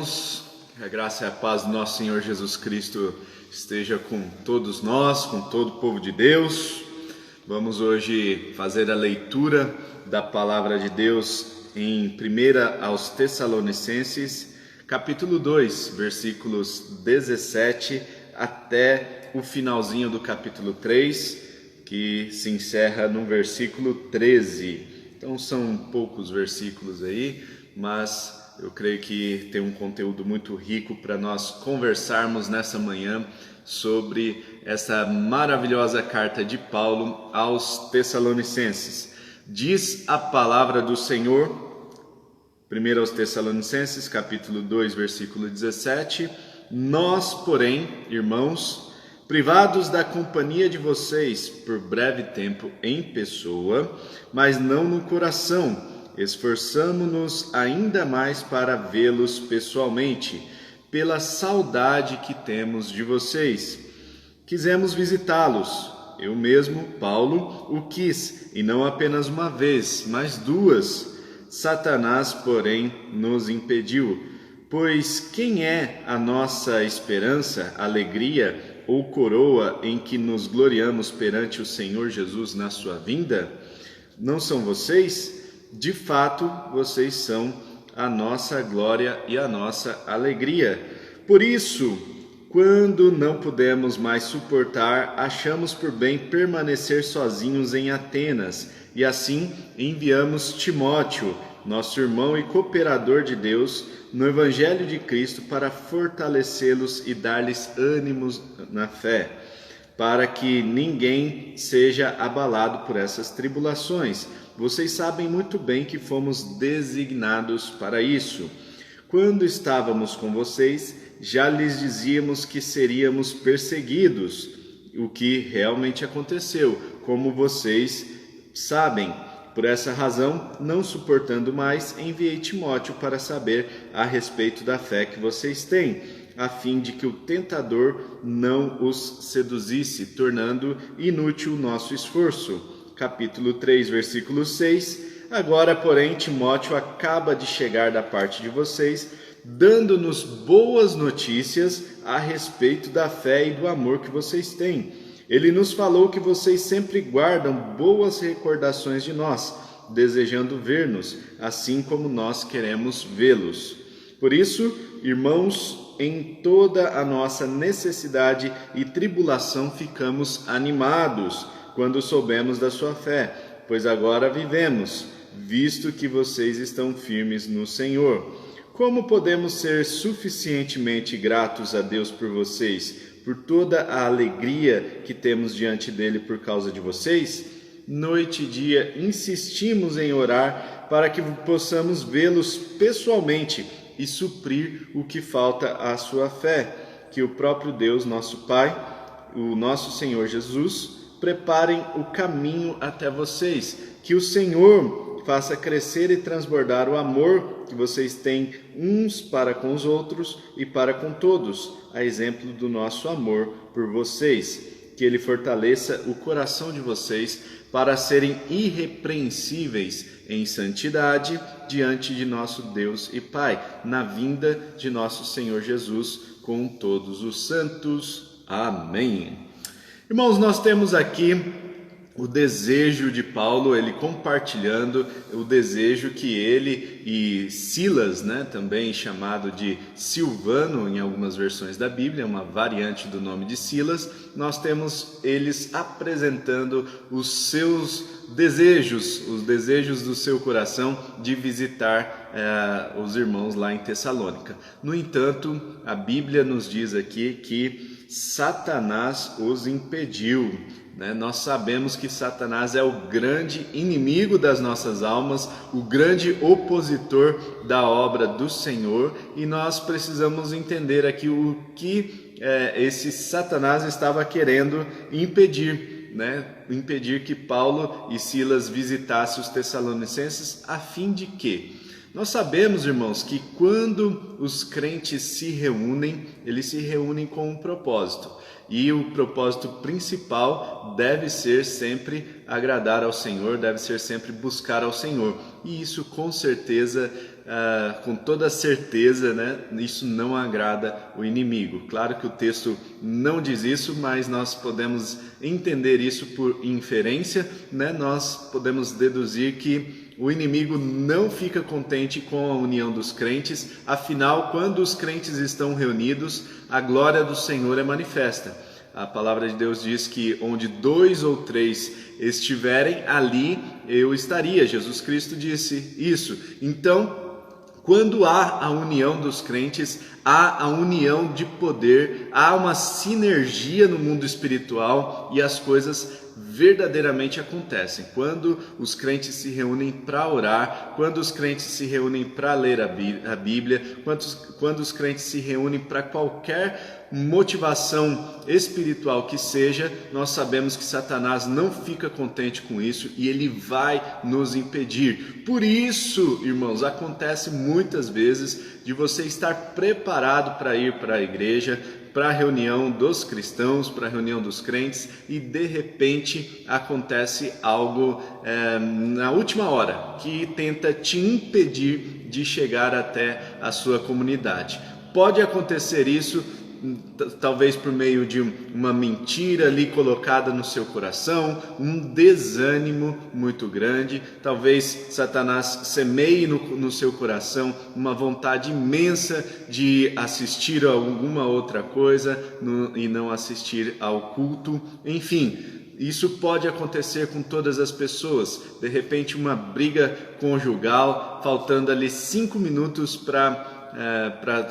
Que a graça e a paz do nosso Senhor Jesus Cristo esteja com todos nós, com todo o povo de Deus. Vamos hoje fazer a leitura da palavra de Deus em 1 aos Tessalonicenses, capítulo 2, versículos 17 até o finalzinho do capítulo 3, que se encerra no versículo 13. Então são poucos versículos aí, mas eu creio que tem um conteúdo muito rico para nós conversarmos nessa manhã sobre essa maravilhosa carta de Paulo aos Tessalonicenses. Diz a palavra do Senhor, 1 aos Tessalonicenses, capítulo 2, versículo 17: Nós, porém, irmãos, privados da companhia de vocês por breve tempo em pessoa, mas não no coração, esforçamo-nos ainda mais para vê-los pessoalmente, pela saudade que temos de vocês. Quisemos visitá-los. Eu mesmo, Paulo, o quis, e não apenas uma vez, mas duas. Satanás, porém, nos impediu. Pois quem é a nossa esperança, alegria ou coroa em que nos gloriamos perante o Senhor Jesus na sua vinda? Não são vocês? De fato, vocês são a nossa glória e a nossa alegria. Por isso, quando não pudemos mais suportar, achamos por bem permanecer sozinhos em Atenas, e assim enviamos Timóteo, nosso irmão e cooperador de Deus, no Evangelho de Cristo, para fortalecê-los e dar-lhes ânimos na fé, para que ninguém seja abalado por essas tribulações. Vocês sabem muito bem que fomos designados para isso. Quando estávamos com vocês, já lhes dizíamos que seríamos perseguidos, o que realmente aconteceu, como vocês sabem. Por essa razão, não suportando mais, enviei Timóteo para saber a respeito da fé que vocês têm, a fim de que o tentador não os seduzisse, tornando inútil o nosso esforço. Capítulo 3, versículo 6. Agora, porém, Timóteo acaba de chegar da parte de vocês, dando-nos boas notícias a respeito da fé e do amor que vocês têm. Ele nos falou que vocês sempre guardam boas recordações de nós, desejando ver-nos, assim como nós queremos vê-los. Por isso, irmãos, em toda a nossa necessidade e tribulação ficamos animados, quando soubemos da sua fé, pois agora vivemos, visto que vocês estão firmes no Senhor. Como podemos ser suficientemente gratos a Deus por vocês, por toda a alegria que temos diante dele por causa de vocês? Noite e dia insistimos em orar para que possamos vê-los pessoalmente e suprir o que falta à sua fé. Que o próprio Deus, nosso Pai, o nosso Senhor Jesus, preparem o caminho até vocês, que o Senhor faça crescer e transbordar o amor que vocês têm uns para com os outros e para com todos, a exemplo do nosso amor por vocês. Que Ele fortaleça o coração de vocês para serem irrepreensíveis em santidade diante de nosso Deus e Pai, na vinda de nosso Senhor Jesus com todos os santos. Amém. Irmãos, nós temos aqui o desejo de Paulo, ele compartilhando o desejo que ele e Silas, também chamado de Silvano em algumas versões da Bíblia, uma variante do nome de Silas, nós temos eles apresentando os seus desejos, os desejos do seu coração de visitar os irmãos lá em Tessalônica. No entanto, a Bíblia nos diz aqui que Satanás os impediu. Nós sabemos que Satanás é o grande inimigo das nossas almas, o grande opositor da obra do Senhor, e nós precisamos entender aqui o que esse Satanás estava querendo impedir, impedir que Paulo e Silas visitassem os Tessalonicenses, a fim de quê? Nós sabemos, irmãos, que quando os crentes se reúnem, eles se reúnem com um propósito. E o propósito principal deve ser sempre agradar ao Senhor, deve ser sempre buscar ao Senhor. E isso com certeza com toda certeza, né, isso não agrada o inimigo. Claro que o texto não diz isso, mas nós podemos entender isso por inferência, né? Nós podemos deduzir que o inimigo não fica contente com a união dos crentes, afinal, quando os crentes estão reunidos, a glória do Senhor é manifesta. A palavra de Deus diz que onde 2 ou 3 estiverem, ali eu estaria. Jesus Cristo disse isso. Então, quando há a união dos crentes, há a união de poder, há uma sinergia no mundo espiritual e as coisas verdadeiramente acontecem. Quando os crentes se reúnem para orar, quando os crentes se reúnem para ler a Bíblia, quando os crentes se reúnem para qualquer motivação espiritual que seja, nós sabemos que Satanás não fica contente com isso e ele vai nos impedir. Por isso, irmãos, acontece muitas vezes de você estar preparado para ir para a igreja, para a reunião dos cristãos, para a reunião dos crentes, e de repente acontece algo na última hora que tenta te impedir de chegar até a sua comunidade. Pode acontecer isso talvez por meio de uma mentira ali colocada no seu coração, um desânimo muito grande. Talvez Satanás semeie no seu coração uma vontade imensa de assistir a alguma outra coisa e não assistir ao culto. Enfim, isso pode acontecer com todas as pessoas. De repente, uma briga conjugal, faltando ali 5 minutos para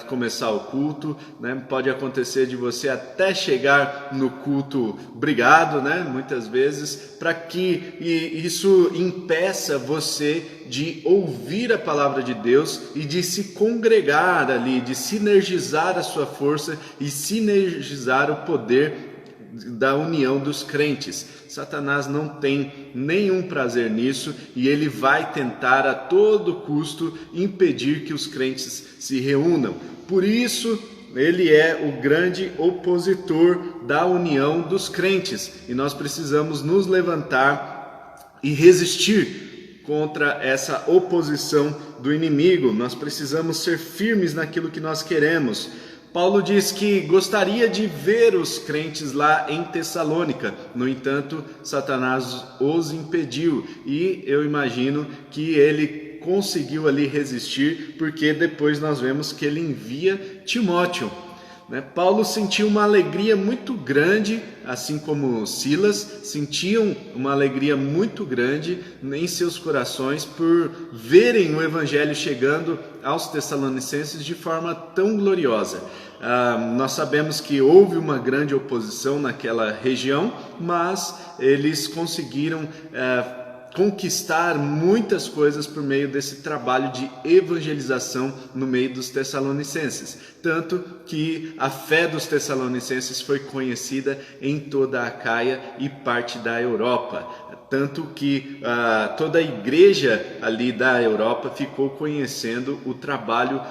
começar o culto, né? Pode acontecer de você até chegar no culto brigado, né? Muitas vezes, para que isso impeça você de ouvir a palavra de Deus e de se congregar ali, de sinergizar a sua força e sinergizar o poder da união dos crentes. Satanás não tem nenhum prazer nisso e ele vai tentar a todo custo impedir que os crentes se reúnam. Por isso, ele é o grande opositor da união dos crentes e nós precisamos nos levantar e resistir contra essa oposição do inimigo. Nós precisamos ser firmes naquilo que nós queremos. Paulo diz que gostaria de ver os crentes lá em Tessalônica, no entanto, Satanás os impediu e eu imagino que ele conseguiu ali resistir, porque depois nós vemos que ele envia Timóteo. Paulo sentiu uma alegria muito grande, assim como Silas, sentiam uma alegria muito grande em seus corações por verem o evangelho chegando aos Tessalonicenses de forma tão gloriosa. Nós sabemos que houve uma grande oposição naquela região, mas eles conseguiram conquistar muitas coisas por meio desse trabalho de evangelização no meio dos tessalonicenses, tanto que a fé dos tessalonicenses foi conhecida em toda a Acaia e parte da Europa, tanto que toda a igreja ali da Europa ficou conhecendo o trabalho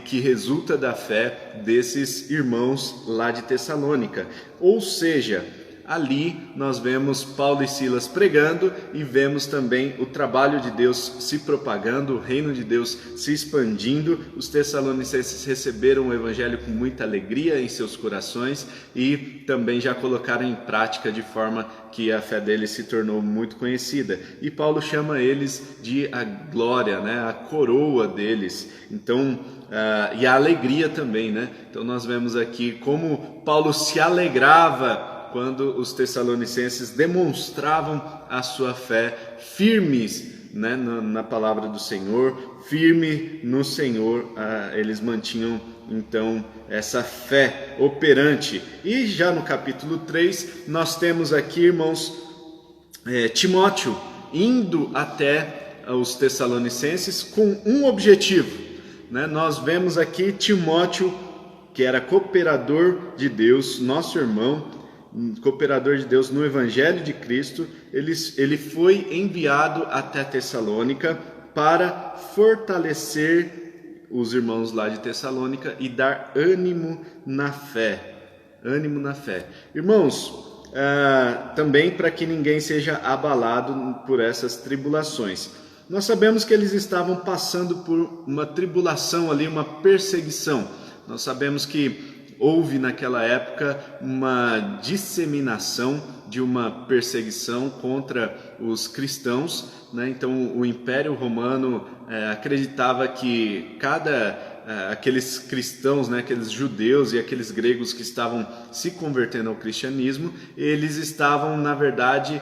que resulta da fé desses irmãos lá de Tessalônica. Ou seja, ali nós vemos Paulo e Silas pregando e vemos também o trabalho de Deus se propagando, o reino de Deus se expandindo. Os tessalonicenses receberam o evangelho com muita alegria em seus corações e também já colocaram em prática de forma que a fé deles se tornou muito conhecida. E Paulo chama eles de a glória, né? A coroa deles. Então, e a alegria também, né? Então nós vemos aqui como Paulo se alegrava quando os tessalonicenses demonstravam a sua fé firmes, né, na palavra do Senhor, firme no Senhor, eles mantinham então essa fé operante. E já no capítulo 3 nós temos aqui, irmãos, Timóteo indo até os tessalonicenses com um objetivo, né? Nós vemos aqui Timóteo, que era cooperador de Deus, nosso irmão, cooperador de Deus no Evangelho de Cristo. Ele foi enviado até Tessalônica para fortalecer os irmãos lá de Tessalônica e dar ânimo na fé. Ânimo na fé. Irmãos, também para que ninguém seja abalado por essas tribulações. Nós sabemos que eles estavam passando por uma tribulação ali, uma perseguição. Nós sabemos que houve naquela época uma disseminação de uma perseguição contra os cristãos, né? Então o Império Romano acreditava que aqueles cristãos, né, aqueles judeus e aqueles gregos que estavam se convertendo ao cristianismo, eles estavam, na verdade,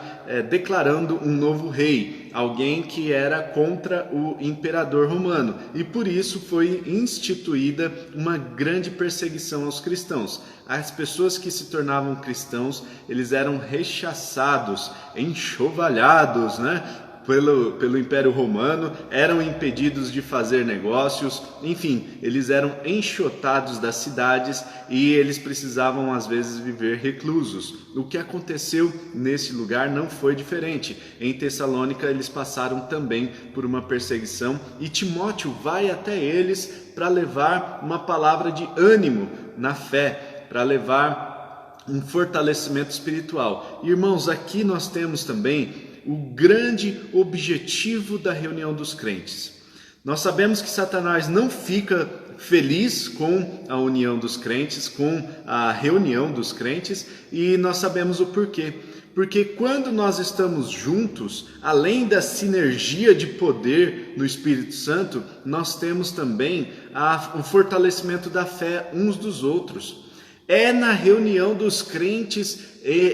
declarando um novo rei, alguém que era contra o imperador romano. E por isso foi instituída uma grande perseguição aos cristãos. As pessoas que se tornavam cristãos, eles eram rechaçados, enxovalhados, né, pelo Império Romano, eram impedidos de fazer negócios, enfim, eles eram enxotados das cidades e eles precisavam às vezes viver reclusos. O que aconteceu nesse lugar não foi diferente. Em Tessalônica eles passaram também por uma perseguição e Timóteo vai até eles para levar uma palavra de ânimo na fé, para levar um fortalecimento espiritual. Irmãos, aqui nós temos também o grande objetivo da reunião dos crentes. Nós sabemos que Satanás não fica feliz com a união dos crentes, com a reunião dos crentes, e nós sabemos o porquê. Porque quando nós estamos juntos, além da sinergia de poder no Espírito Santo, nós temos também o fortalecimento da fé uns dos outros. É na reunião dos crentes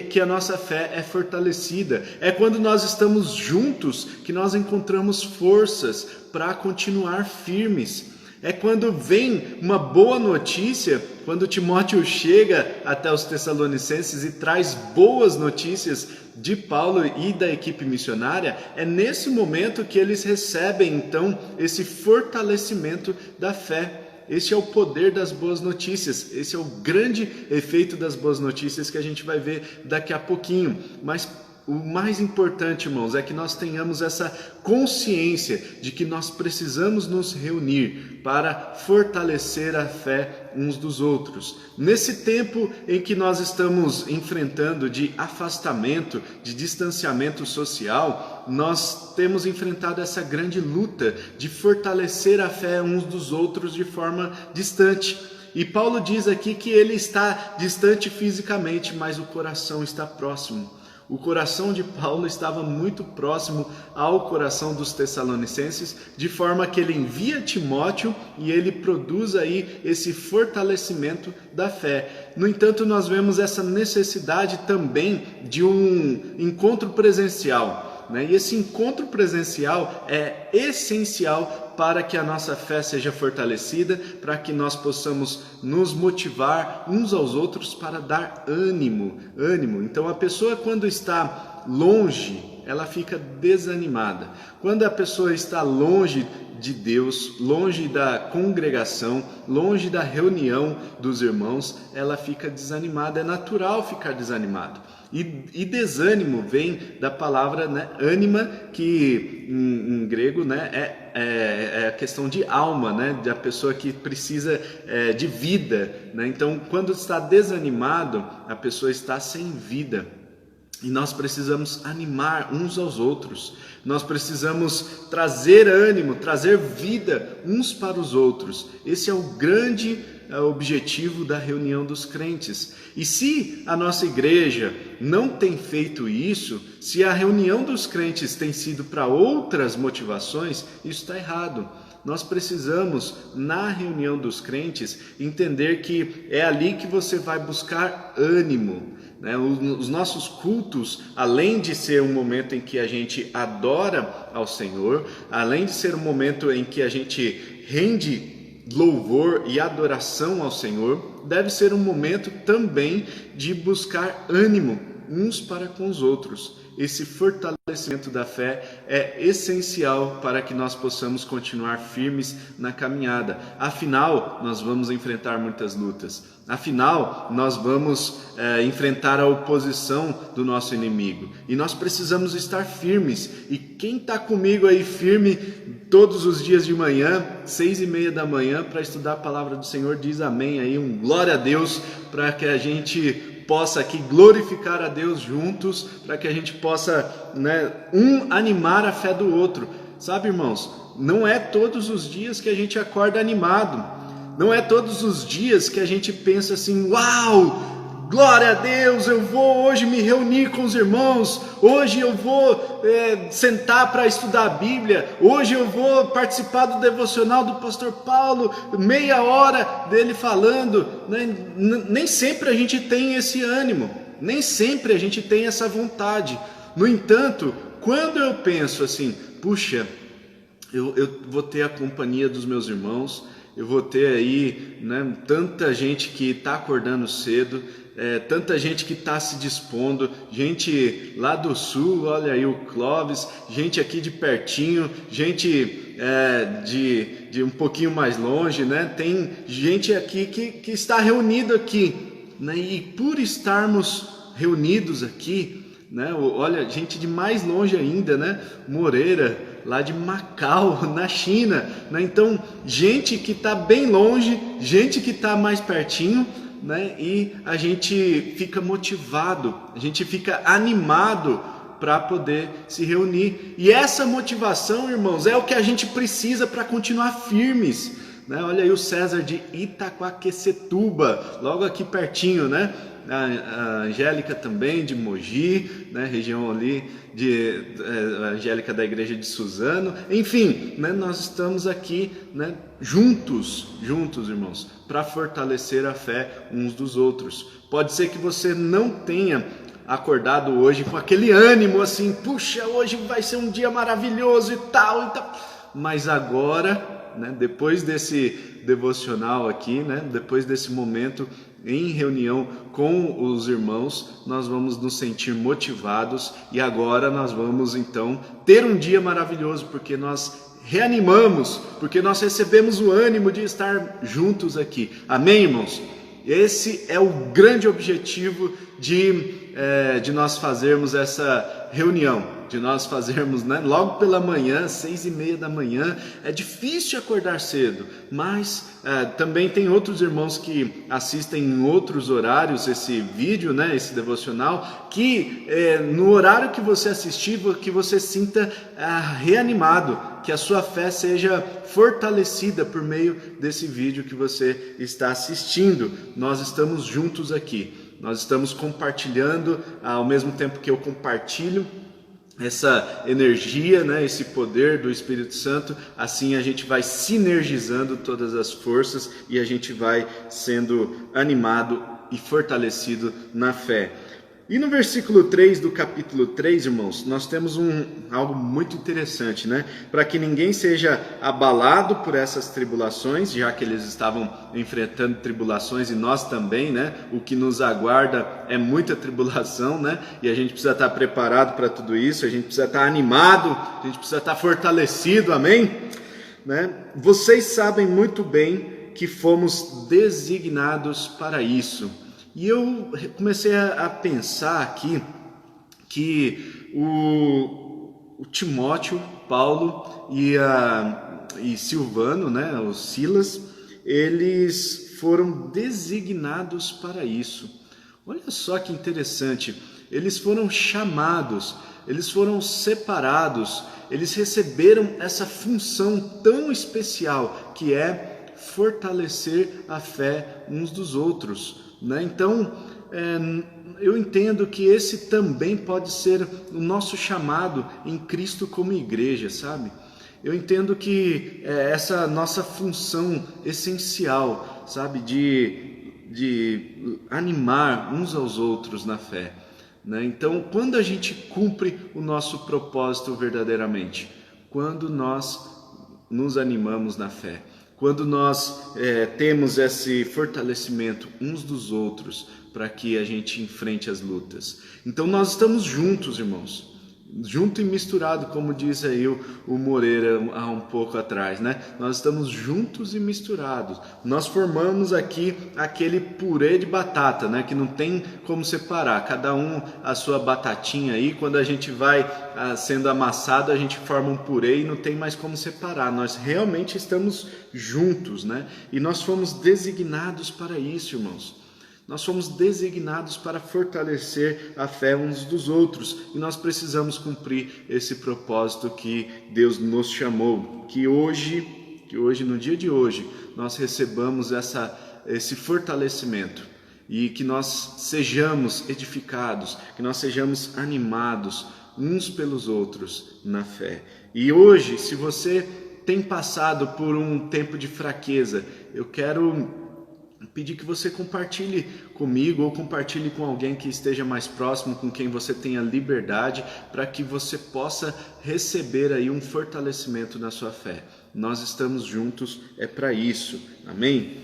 que a nossa fé é fortalecida. É quando nós estamos juntos que nós encontramos forças para continuar firmes. É quando vem uma boa notícia, quando Timóteo chega até os Tessalonicenses e traz boas notícias de Paulo e da equipe missionária, é nesse momento que eles recebem então esse fortalecimento da fé. Esse é o poder das boas notícias, esse é o grande efeito das boas notícias que a gente vai ver daqui a pouquinho. Mas o mais importante, irmãos, é que nós tenhamos essa consciência de que nós precisamos nos reunir para fortalecer a fé uns dos outros. Nesse tempo em que nós estamos enfrentando de afastamento, de distanciamento social, nós temos enfrentado essa grande luta de fortalecer a fé uns dos outros de forma distante. E Paulo diz aqui que ele está distante fisicamente, mas o coração está próximo. O coração de Paulo estava muito próximo ao coração dos Tessalonicenses, de forma que ele envia Timóteo e ele produz aí esse fortalecimento da fé. No entanto, nós vemos essa necessidade também de um encontro presencial, né? E esse encontro presencial é essencial para que a nossa fé seja fortalecida, para que nós possamos nos motivar uns aos outros para dar ânimo. Então a pessoa, quando está longe, ela fica desanimada. Quando a pessoa está longe de Deus, longe da congregação, longe da reunião dos irmãos, ela fica desanimada. É natural ficar desanimado. E desânimo vem da palavra, né, ânima, que em grego, né, é a questão de alma, né, da pessoa que precisa de vida, né? Então, quando está desanimado, a pessoa está sem vida. E nós precisamos animar uns aos outros. Nós precisamos trazer ânimo, trazer vida uns para os outros. Esse é o grande objetivo da reunião dos crentes. E se a nossa igreja não tem feito isso, se a reunião dos crentes tem sido para outras motivações, isso está errado. Nós precisamos, na reunião dos crentes, entender que é ali que você vai buscar ânimo. Os nossos cultos, além de ser um momento em que a gente adora ao Senhor, além de ser um momento em que a gente rende louvor e adoração ao Senhor, deve ser um momento também de buscar ânimo uns para com os outros. Esse fortalecimento da fé é essencial para que nós possamos continuar firmes na caminhada. Afinal, nós vamos enfrentar muitas lutas. Afinal, nós vamos enfrentar a oposição do nosso inimigo. E nós precisamos estar firmes. E quem está comigo aí firme todos os dias de manhã, 6:30 da manhã, para estudar a palavra do Senhor, diz amém aí, um glória a Deus, para que a gente possa aqui glorificar a Deus juntos, para que a gente possa, um animar a fé do outro. sabe, irmãos? Não é todos os dias que a gente acorda animado, não é todos os dias que a gente pensa assim, uau! Glória a Deus, eu vou hoje me reunir com os irmãos, hoje eu vou sentar para estudar a Bíblia, hoje eu vou participar do devocional do pastor Paulo, meia hora dele falando, né? Nem sempre a gente tem esse ânimo, nem sempre a gente tem essa vontade. No entanto, quando eu penso assim, puxa, eu vou ter a companhia dos meus irmãos, eu vou ter aí, né, tanta gente que está acordando cedo, tanta gente que está se dispondo, gente lá do sul, olha aí o Clóvis, gente aqui de pertinho, gente de um pouquinho mais longe, né? Tem gente aqui que está reunido aqui, né? E por estarmos reunidos aqui, né? Olha, gente de mais longe ainda, né? Moreira, lá de Macau, na China, né? Então, gente que está bem longe, gente que está mais pertinho, né? E a gente fica motivado, a gente fica animado para poder se reunir. E essa motivação, irmãos, é o que a gente precisa para continuar firmes, né? Olha aí o César de Itaquaquecetuba, logo aqui pertinho, né? A Angélica também de Mogi, né? Região ali a Angélica da igreja de Suzano, enfim, né? Nós estamos aqui, né? juntos, irmãos, para fortalecer a fé uns dos outros. Pode ser que você não tenha acordado hoje com aquele ânimo assim, puxa, hoje vai ser um dia maravilhoso e tal, mas agora, né? Depois desse devocional aqui, né? Depois desse momento em reunião com os irmãos, nós vamos nos sentir motivados e agora nós vamos então ter um dia maravilhoso, porque nós reanimamos, porque nós recebemos o ânimo de estar juntos aqui. Amém, irmãos? Esse é o grande objetivo de nós fazermos essa reunião, de nós fazermos, né, logo pela manhã, 6:30 da manhã. É difícil acordar cedo, mas também tem outros irmãos que assistem em outros horários esse vídeo, né, esse devocional, que no horário que você assistir, que você sinta reanimado, que a sua fé seja fortalecida por meio desse vídeo que você está assistindo. Nós estamos juntos aqui, nós estamos compartilhando, ao mesmo tempo que eu compartilho essa energia, né, esse poder do Espírito Santo, assim a gente vai sinergizando todas as forças e a gente vai sendo animado e fortalecido na fé. E no versículo 3 do capítulo 3, irmãos, nós temos algo muito interessante, né? Para que ninguém seja abalado por essas tribulações, já que eles estavam enfrentando tribulações e nós também, né? O que nos aguarda é muita tribulação, né? E a gente precisa estar preparado para tudo isso, a gente precisa estar animado, a gente precisa estar fortalecido, amém? Né? Vocês sabem muito bem que fomos designados para isso. E eu comecei a pensar aqui que o Timóteo, Paulo e Silvano, né, os Silas, eles foram designados para isso. Olha só que interessante, eles foram chamados, eles foram separados, eles receberam essa função tão especial que é fortalecer a fé uns dos outros. Né? Então, eu entendo que esse também pode ser o nosso chamado em Cristo como igreja, sabe? Eu entendo que essa nossa função essencial, sabe, de animar uns aos outros na fé. Né? Então, quando a gente cumpre o nosso propósito verdadeiramente, quando nós nos animamos na fé, quando nós temos esse fortalecimento uns dos outros para que a gente enfrente as lutas. Então nós estamos juntos, irmãos, junto e misturado, como diz aí o Moreira há um pouco atrás, né? Nós estamos juntos e misturados. Nós formamos aqui aquele purê de batata, né? Que não tem como separar. Cada um a sua batatinha aí. Quando a gente vai sendo amassado, a gente forma um purê e não tem mais como separar. Nós realmente estamos juntos, né? E nós fomos designados para isso, irmãos. Nós fomos designados para fortalecer a fé uns dos outros e nós precisamos cumprir esse propósito que Deus nos chamou. Que hoje, no dia de hoje, nós recebamos esse fortalecimento e que nós sejamos edificados, que nós sejamos animados uns pelos outros na fé. E hoje, se você tem passado por um tempo de fraqueza, eu quero pedir que você compartilhe comigo ou compartilhe com alguém que esteja mais próximo, com quem você tenha liberdade, para que você possa receber aí um fortalecimento na sua fé. Nós estamos juntos, é para isso, amém?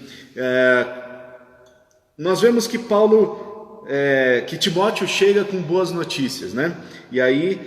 Nós vemos que que Timóteo chega com boas notícias, né? E aí,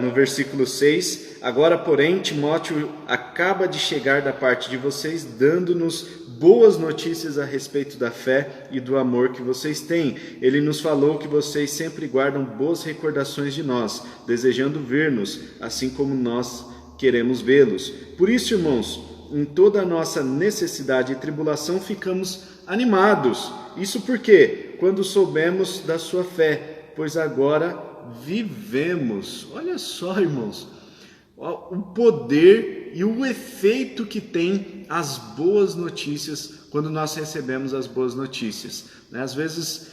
no versículo 6, agora porém Timóteo acaba de chegar da parte de vocês, dando-nos boas notícias a respeito da fé e do amor que vocês têm. Ele nos falou que vocês sempre guardam boas recordações de nós, desejando ver-nos, assim como nós queremos vê-los. Por isso, irmãos, em toda a nossa necessidade e tribulação ficamos animados. Isso porque, quando soubemos da sua fé, pois agora vivemos. Olha só, irmãos, o poder e o efeito que tem as boas notícias quando nós recebemos as boas notícias. Às vezes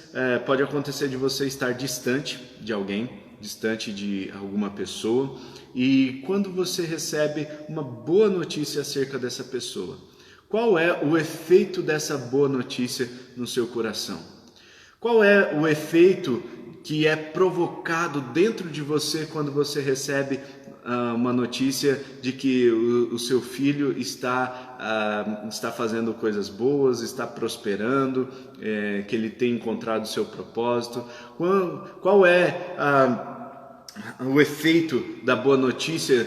pode acontecer de você estar distante de alguém, distante de alguma pessoa, e quando você recebe uma boa notícia acerca dessa pessoa, qual é o efeito dessa boa notícia no seu coração? Qual é o efeito que é provocado dentro de você quando você recebe uma notícia de que o seu filho está fazendo coisas boas, está prosperando, que ele tem encontrado o seu propósito? Qual é o efeito da boa notícia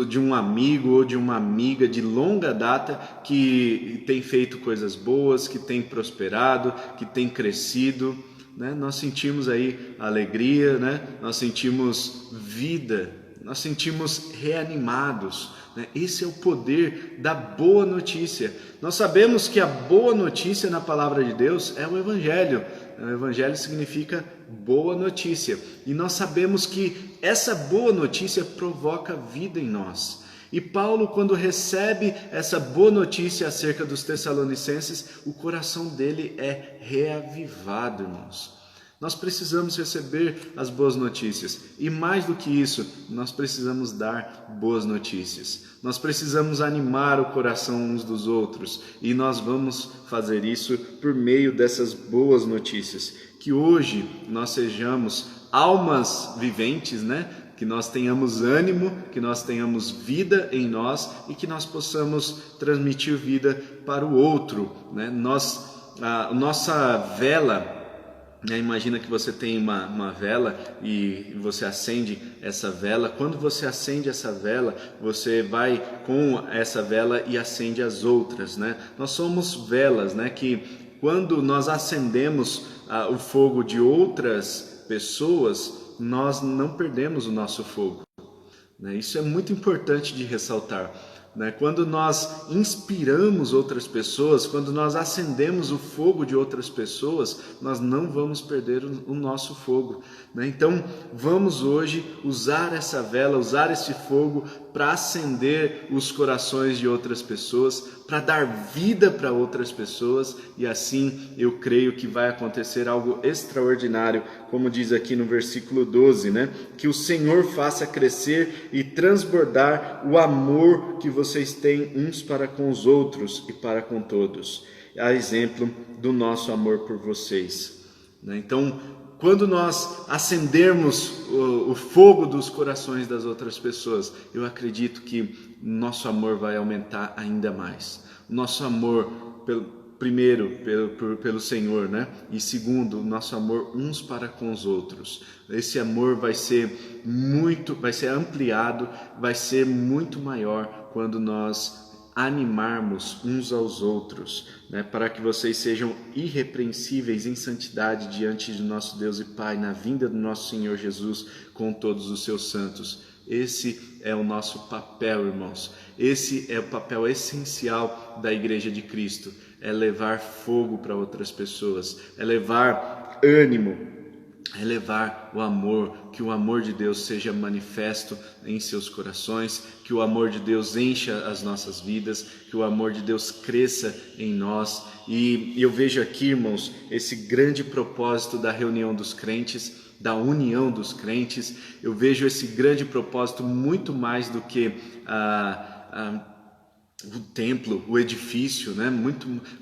de um amigo ou de uma amiga de longa data que tem feito coisas boas, que tem prosperado, que tem crescido, né? Nós sentimos aí alegria, né? Nós sentimos vida, nós sentimos reanimados, né? Esse é o poder da boa notícia. Nós sabemos que a boa notícia na palavra de Deus é o Evangelho. O Evangelho significa boa notícia. E nós sabemos que essa boa notícia provoca vida em nós. E Paulo, quando recebe essa boa notícia acerca dos Tessalonicenses, o coração dele é reavivado, irmãos. Nós precisamos receber as boas notícias. E mais do que isso, nós precisamos dar boas notícias. Nós precisamos animar o coração uns dos outros. E nós vamos fazer isso por meio dessas boas notícias. Que hoje nós sejamos almas viventes, né? Que nós tenhamos ânimo, que nós tenhamos vida em nós e que nós possamos transmitir vida para o outro, né? Nossa vela, né? Imagina que você tem uma vela e você acende essa vela. Quando você acende essa vela, você vai com essa vela e acende as outras, né? Nós somos velas, né? Que quando nós acendemos o fogo de outras pessoas, nós não perdemos o nosso fogo, né? Isso é muito importante de ressaltar, né? Quando nós inspiramos outras pessoas, quando nós acendemos o fogo de outras pessoas, nós não vamos perder o nosso fogo, né? Então vamos hoje usar essa vela, usar esse fogo para acender os corações de outras pessoas, para dar vida para outras pessoas, e assim eu creio que vai acontecer algo extraordinário, como diz aqui no versículo 12, né? Que o Senhor faça crescer e transbordar o amor que vocês têm uns para com os outros e para com todos, a exemplo do nosso amor por vocês, né? Então, quando nós acendermos o fogo dos corações das outras pessoas, eu acredito que nosso amor vai aumentar ainda mais. Nosso amor, primeiro, pelo Senhor, né? E segundo, nosso amor uns para com os outros. Esse amor vai ser ampliado, vai ser muito maior quando nós animarmos uns aos outros, né, para que vocês sejam irrepreensíveis em santidade diante de nosso Deus e Pai, na vinda do nosso Senhor Jesus com todos os seus santos. Esse é o nosso papel, irmãos. Esse é o papel essencial da Igreja de Cristo. é levar fogo para outras pessoas, é levar ânimo, é levar o amor, que o amor de Deus seja manifesto em seus corações, que o amor de Deus encha as nossas vidas, que o amor de Deus cresça em nós. E eu vejo aqui, irmãos, esse grande propósito da reunião dos crentes, da união dos crentes. Eu vejo esse grande propósito muito mais do que o templo, o edifício, né?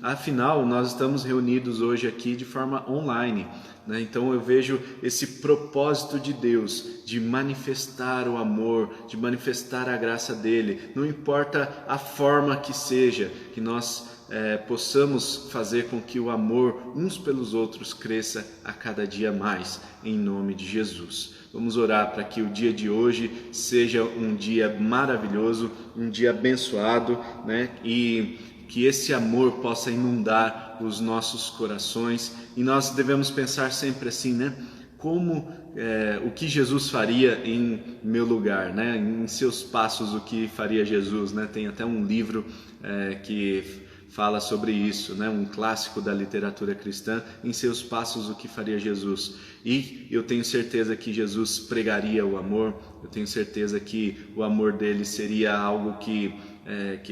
Afinal, nós estamos reunidos hoje aqui de forma online, né? Então eu vejo esse propósito de Deus de manifestar o amor, de manifestar a graça dele, não importa a forma que seja, que nós possamos fazer com que o amor uns pelos outros cresça a cada dia mais, em nome de Jesus. Vamos orar para que o dia de hoje seja um dia maravilhoso, um dia abençoado, né? E que esse amor possa inundar os nossos corações. E nós devemos pensar sempre assim, né? O que Jesus faria em meu lugar, né? Em seus passos, o que faria Jesus, né? Tem até um livro que fala sobre isso, né? Um clássico da literatura cristã, Em Seus Passos, o que faria Jesus. E eu tenho certeza que Jesus pregaria o amor, eu tenho certeza que o amor dele seria algo que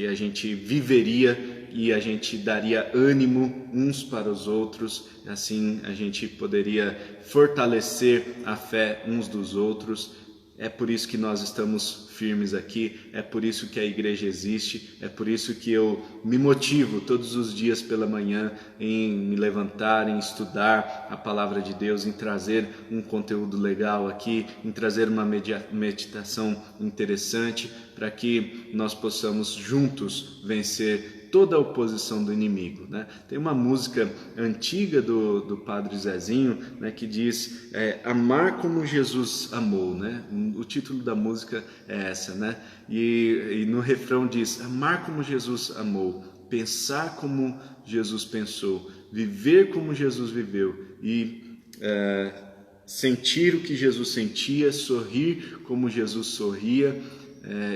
a gente viveria e a gente daria ânimo uns para os outros, assim a gente poderia fortalecer a fé uns dos outros. É por isso que nós estamos firmes aqui, é por isso que a igreja existe, é por isso que eu me motivo todos os dias pela manhã em me levantar, em estudar a palavra de Deus, em trazer um conteúdo legal aqui, em trazer uma meditação interessante, para que nós possamos juntos vencer toda a oposição do inimigo, né? Tem uma música antiga do Padre Zezinho, né, que diz amar como Jesus amou, né? O título da música é essa, né? E no refrão diz: amar como Jesus amou, pensar como Jesus pensou, viver como Jesus viveu e sentir o que Jesus sentia, sorrir como Jesus sorria.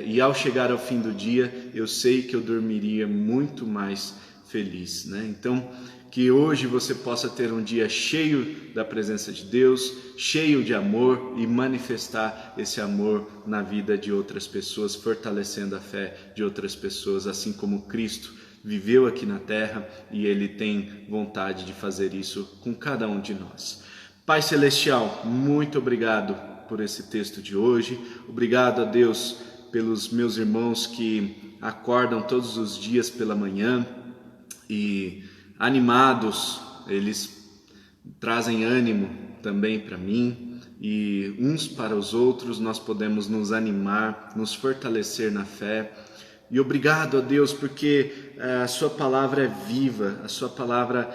E ao chegar ao fim do dia, eu sei que eu dormiria muito mais feliz, né? Então, que hoje você possa ter um dia cheio da presença de Deus, cheio de amor e manifestar esse amor na vida de outras pessoas, fortalecendo a fé de outras pessoas, assim como Cristo viveu aqui na terra e Ele tem vontade de fazer isso com cada um de nós. Pai Celestial, muito obrigado por esse texto de hoje. Obrigado a Deus pelos meus irmãos que acordam todos os dias pela manhã e animados, eles trazem ânimo também para mim, e uns para os outros nós podemos nos animar, nos fortalecer na fé. E obrigado a Deus porque a sua palavra é viva, a sua palavra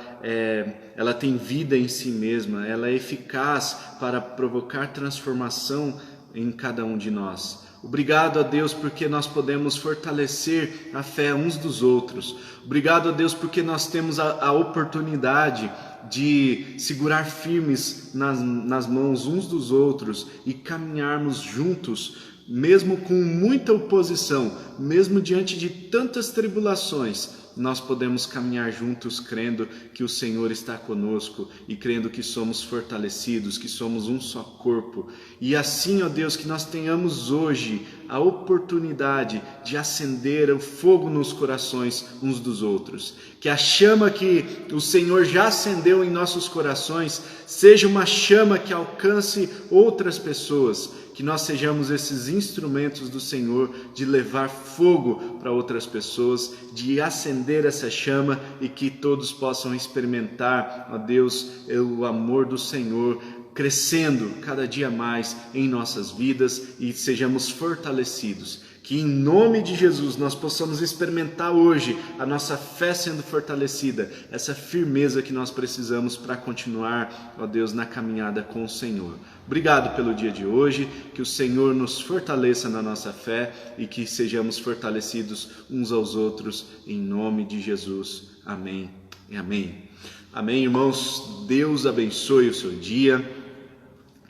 ela tem vida em si mesma, ela é eficaz para provocar transformação em cada um de nós. Obrigado a Deus porque nós podemos fortalecer a fé uns dos outros. Obrigado a Deus porque nós temos a oportunidade de segurar firmes nas mãos uns dos outros e caminharmos juntos, mesmo com muita oposição, mesmo diante de tantas tribulações. Nós podemos caminhar juntos crendo que o Senhor está conosco e crendo que somos fortalecidos, que somos um só corpo. E assim, ó Deus, que nós tenhamos hoje a oportunidade de acender o fogo nos corações uns dos outros. Que a chama que o Senhor já acendeu em nossos corações seja uma chama que alcance outras pessoas. Que nós sejamos esses instrumentos do Senhor de levar fogo para outras pessoas, de acender essa chama e que todos possam experimentar, ó Deus, o amor do Senhor crescendo cada dia mais em nossas vidas e sejamos fortalecidos. Que em nome de Jesus nós possamos experimentar hoje a nossa fé sendo fortalecida, essa firmeza que nós precisamos para continuar, ó Deus, na caminhada com o Senhor. Obrigado pelo dia de hoje, que o Senhor nos fortaleça na nossa fé e que sejamos fortalecidos uns aos outros, em nome de Jesus. Amém e amém. Amém, irmãos. Deus abençoe o seu dia,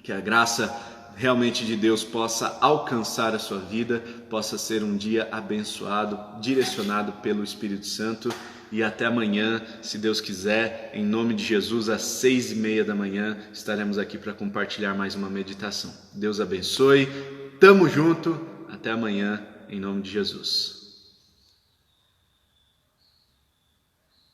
que a graça realmente de Deus possa alcançar a sua vida, possa ser um dia abençoado, direcionado pelo Espírito Santo. e até amanhã, se Deus quiser, em nome de Jesus, às 6:30 da manhã, estaremos aqui para compartilhar mais uma meditação. Deus abençoe, tamo junto, até amanhã, em nome de Jesus.